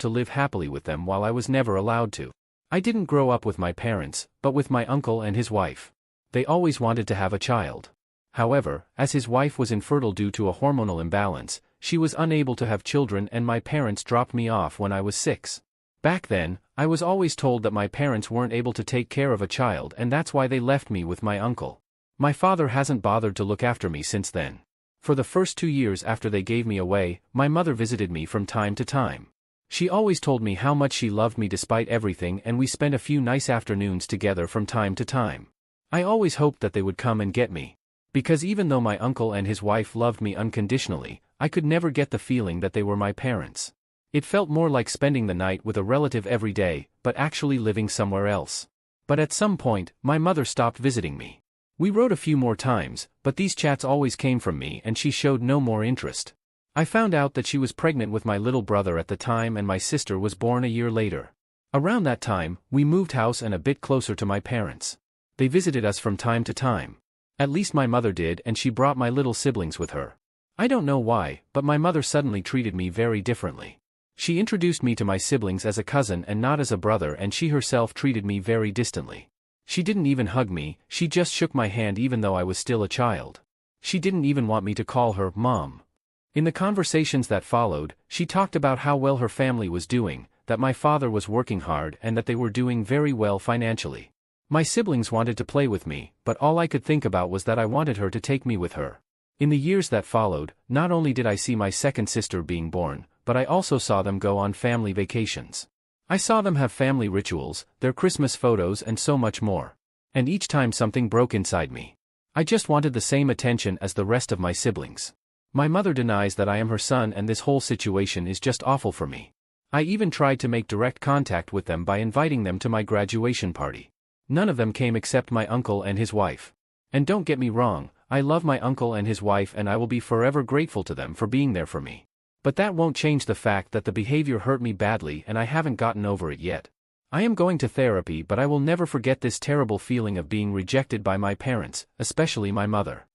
to live happily with them while I was never allowed to. I didn't grow up with my parents, but with my uncle and his wife. They always wanted to have a child. However, as his wife was infertile due to a hormonal imbalance, she was unable to have children and my parents dropped me off when I was 6. Back then, I was always told that my parents weren't able to take care of a child and that's why they left me with my uncle. My father hasn't bothered to look after me since then. For the first 2 years after they gave me away, my mother visited me from time to time. She always told me how much she loved me despite everything and we spent a few nice afternoons together from time to time. I always hoped that they would come and get me. Because even though my uncle and his wife loved me unconditionally, I could never get the feeling that they were my parents. It felt more like spending the night with a relative every day, but actually living somewhere else. But at some point, my mother stopped visiting me. We wrote a few more times, but these chats always came from me and she showed no more interest. I found out that she was pregnant with my little brother at the time and my sister was born a year later. Around that time, we moved house and a bit closer to my parents. They visited us from time to time. At least my mother did and she brought my little siblings with her. I don't know why, but my mother suddenly treated me very differently. She introduced me to my siblings as a cousin and not as a brother and she herself treated me very distantly. She didn't even hug me, she just shook my hand even though I was still a child. She didn't even want me to call her Mom. In the conversations that followed, she talked about how well her family was doing, that my father was working hard and that they were doing very well financially. My siblings wanted to play with me, but all I could think about was that I wanted her to take me with her. In the years that followed, not only did I see my second sister being born, but I also saw them go on family vacations. I saw them have family rituals, their Christmas photos and so much more. And each time something broke inside me. I just wanted the same attention as the rest of my siblings. My mother denies that I am her son and this whole situation is just awful for me. I even tried to make direct contact with them by inviting them to my graduation party. None of them came except my uncle and his wife. And don't get me wrong, I love my uncle and his wife and I will be forever grateful to them for being there for me. But that won't change the fact that the behavior hurt me badly and I haven't gotten over it yet. I am going to therapy but I will never forget this terrible feeling of being rejected by my parents, especially my mother.